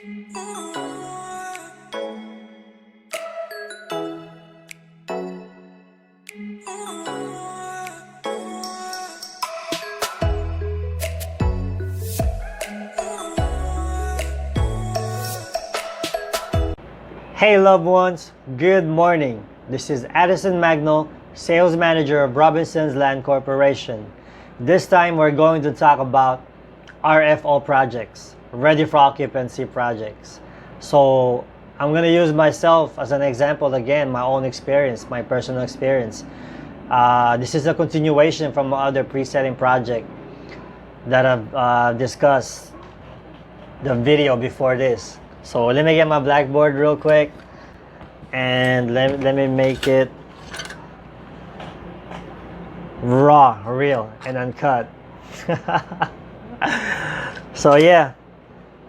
Hey loved ones, good morning. This is Addison Magno, Sales Manager of Robinson's Land Corporation. This time we're going to talk about RFO projects, Ready for Occupancy projects. So I'm going to use myself as an example again, my own experience, my personal experience. This is a continuation from other pre-selling project that I've discussed the video before this. So let me get my blackboard real quick and let me make it raw, real, and uncut. So yeah,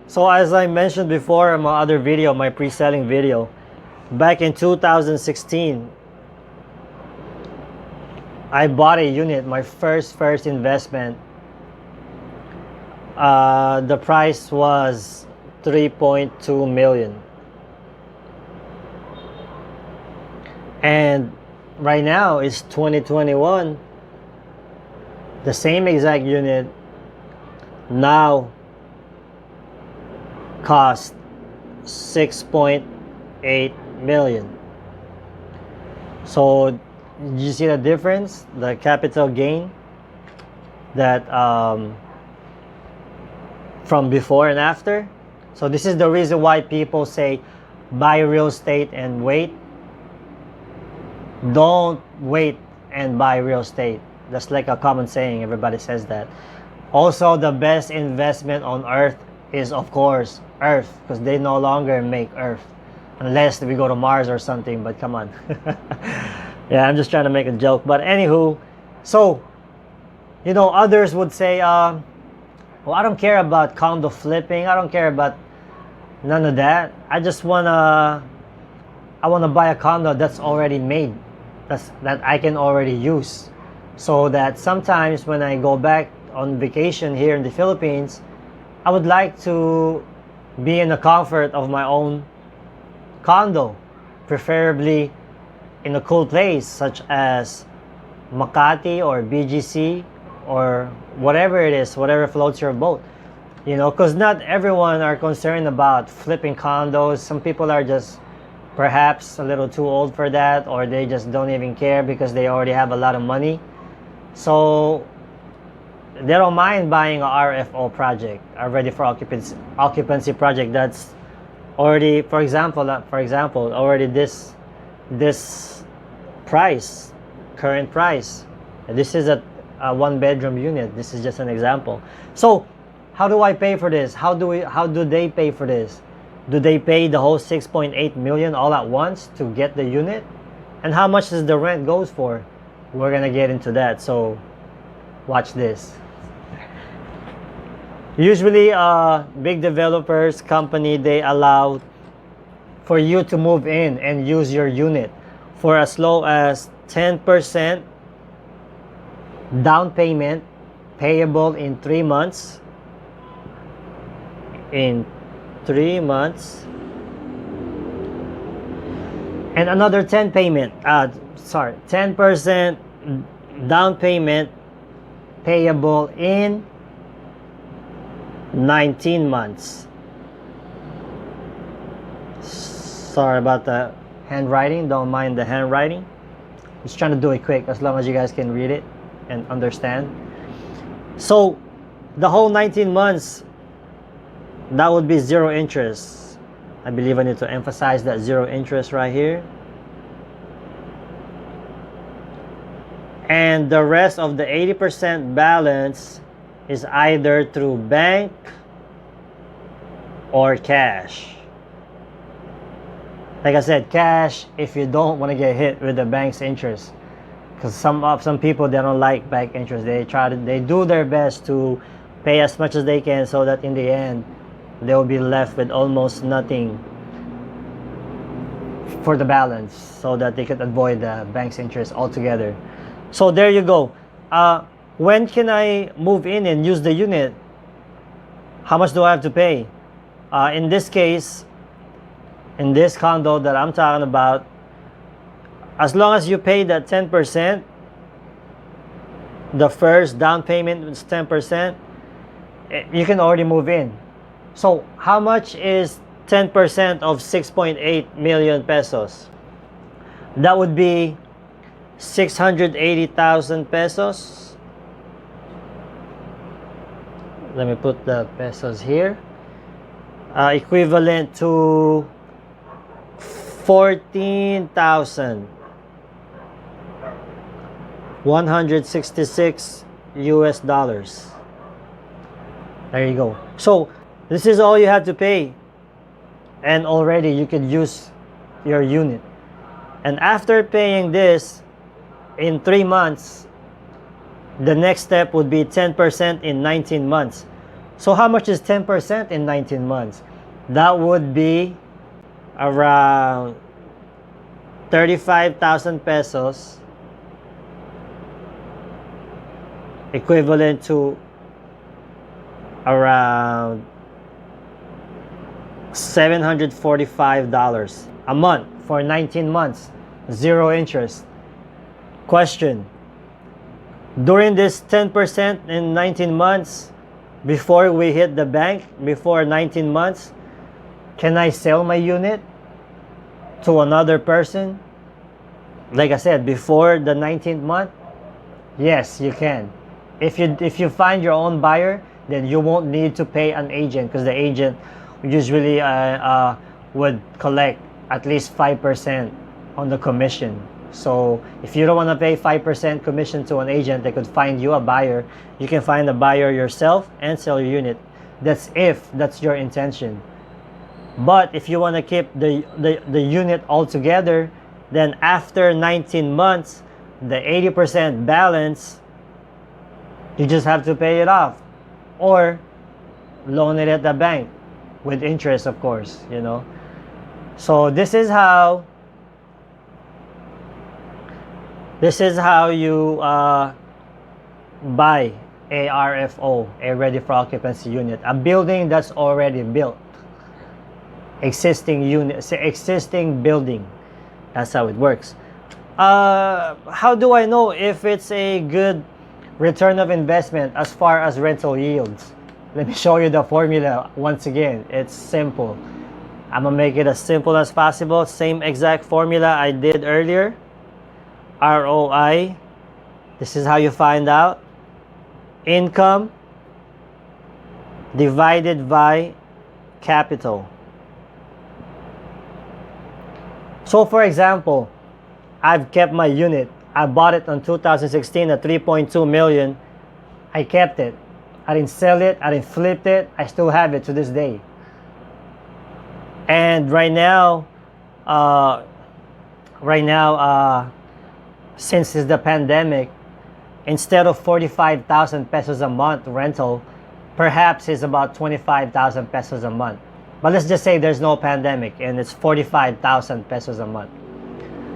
so as I mentioned before in my other video, my pre-selling video, back in 2016 I bought a unit, my first investment. The price was 3.2 million, and right now it's 2021. The same exact unit now cost 6.8 million. So you see the difference, the capital gain that from before and after. So this is the reason why people say buy real estate and wait. Don't wait and buy real estate. That's like a common saying, everybody says that. Also, the best investment on earth is of course earth, because they no longer make earth unless we go to Mars or something, but come on. Yeah, I'm just trying to make a joke, but anywho, so you know, others would say well, I don't care about condo flipping, I don't care about none of that. I wanna buy a condo that's already made, that I can already use, so that sometimes when I go back on vacation here in the Philippines, I would like to be in the comfort of my own condo, preferably in a cool place such as Makati or BGC or whatever it is, whatever floats your boat. You know, because not everyone are concerned about flipping condos. Some people are just perhaps a little too old for that, or they just don't even care because they already have a lot of money. So they don't mind buying a RFO project, a Ready for Occupancy project that's already, for example, already this price, current price. This is a one-bedroom unit. This is just an example. So how do I pay for this? How do they pay for this? Do they pay the whole 6.8 million all at once to get the unit? And how much does the rent goes for? We're gonna get into that, so watch this. Usually big developers company, they allow for you to move in and use your unit for as low as 10% down payment, payable in 3 months. In 3 months, and another 10% down payment, payable in 19 months. Sorry about the handwriting, don't mind the handwriting. Just trying to do it quick as long as you guys can read it and understand. So the whole 19 months, that would be zero interest. I believe I need to emphasize that zero interest right here. And the rest of the 80% balance is either through bank or cash. Like I said, cash if you don't want to get hit with the bank's interest, because some people, they don't like bank interest. They do their best to pay as much as they can, so that in the end they will be left with almost nothing for the balance, so that they could avoid the bank's interest altogether. So there you go. When can I move in and use the unit? How much do I have to pay? In this case, in this condo that I'm talking about, as long as you pay that 10%, the first down payment is 10%, you can already move in. So how much is 10% of 6.8 million pesos? That would be 680,000 pesos. Let me put the pesos here. Equivalent to 14,166 US dollars. There you go. So this is all you have to pay, and already you can use your unit. And after paying this in 3 months, the next step would be 10% in 19 months. So how much is 10% in 19 months? That would be around 35,000 pesos, equivalent to around $745 a month for 19 months, zero interest. Question: during this 10% in 19 months, before we hit the bank, before 19 months, can I sell my unit to another person? Like I said, before the 19th month, yes, you can. If you find your own buyer, then you won't need to pay an agent, because the agent usually would collect at least 5% on the commission. So if you don't want to pay 5% commission to an agent, they could find you a buyer. You can find a buyer yourself and sell your unit. That's if that's your intention. But if you want to keep the unit altogether, then after 19 months, the 80% balance, you just have to pay it off, or loan it at the bank with interest, of course, you know. So this is how you buy a RFO, a ready for occupancy unit, a building that's already built, existing unit, existing building. That's how it works. How do I know if it's a good return of investment as far as rental yields? Let me show you the formula once again. It's simple. I'm gonna make it as simple as possible. Same exact formula I did earlier. ROI. This is how you find out. Income divided by capital. So for example, I've kept my unit. I bought it in 2016 at 3.2 million. I kept it. I didn't sell it. I didn't flip it. I still have it to this day. And right now, since it's the pandemic, instead of 45,000 pesos a month rental, perhaps it's about 25,000 pesos a month. But let's just say there's no pandemic and it's 45,000 pesos a month.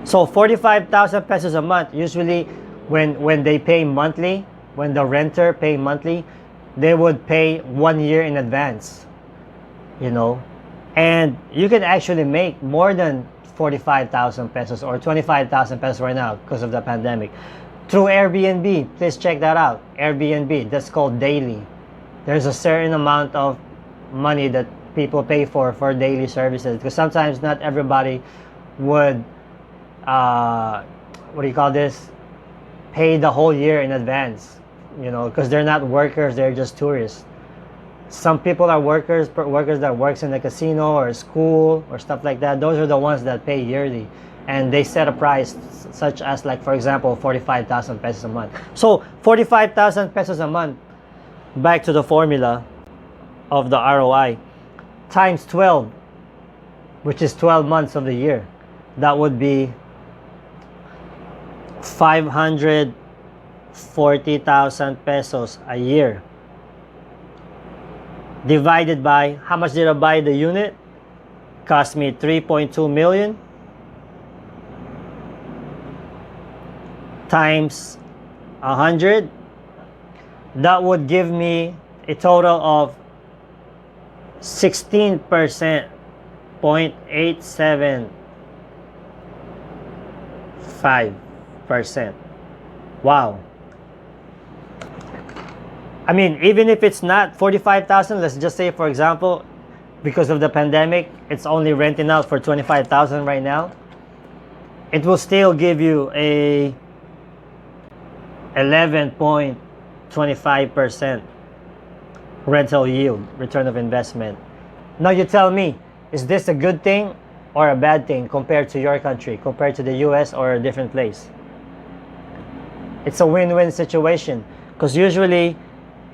So 45,000 pesos a month, usually when they pay monthly, when the renter pay monthly, they would pay 1 year in advance, you know. And you can actually make more than 45,000 pesos or 25,000 pesos right now because of the pandemic through Airbnb. Please check that out. Airbnb, that's called daily. There's a certain amount of money that people pay for daily services, because sometimes not everybody would what do you call this, pay the whole year in advance, you know, because they're not workers, they're just tourists. Some people are workers that works in the casino or school or stuff like that. Those are the ones that pay yearly, and they set a price such as, like, for example, 45,000 pesos a month. So 45,000 pesos a month, back to the formula of the ROI, times 12, which is 12 months of the year. That would be 540,000 pesos a year, divided by, how much did I buy the unit? Cost me 3.2 million, times 100. That would give me a total of 16%, 0.875%. Wow. I mean, even if it's not 45,000, let's just say, for example, because of the pandemic, it's only renting out for 25,000 right now. It will still give you a 11.25% rental yield, return of investment. Now you tell me, is this a good thing or a bad thing compared to your country, compared to the US or a different place? It's a win-win situation, because usually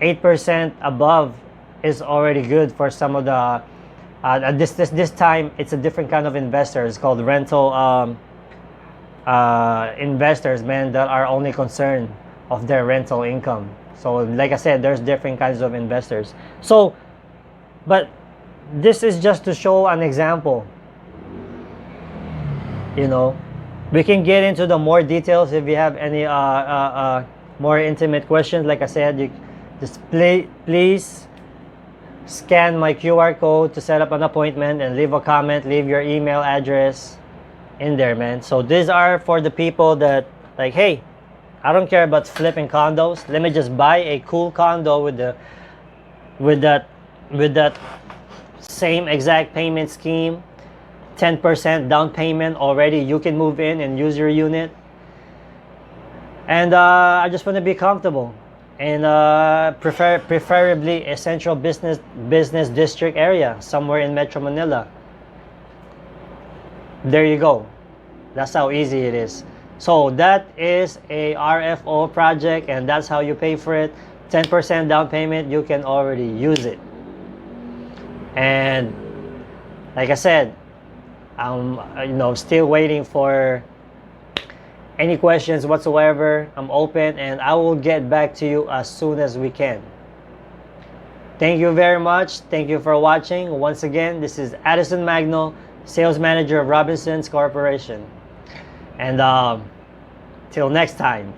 8% above is already good for some of the this time it's a different kind of investor. It's called rental investors, man, that are only concerned of their rental income. So like I said, there's different kinds of investors. So, but this is just to show an example. You know, we can get into the more details if you have any more intimate questions. Like I said, you just please scan my QR code to set up an appointment and leave a comment, leave your email address in there, man. So these are for the people that like, hey, I don't care about flipping condos. Let me just buy a cool condo with that same exact payment scheme, 10% down payment already. You can move in and use your unit. And I just want to be comfortable. And preferably a central business district area, somewhere in Metro Manila. There you go. That's how easy it is. So that is a RFO project, and that's how you pay for it. 10% down payment, you can already use it. And like I said, I'm still waiting for any questions whatsoever. I'm open, and I will get back to you as soon as we can. Thank you very much. Thank you for watching. Once again, this is Addison Magno, Sales Manager of Robinsons Corporation. And till next time.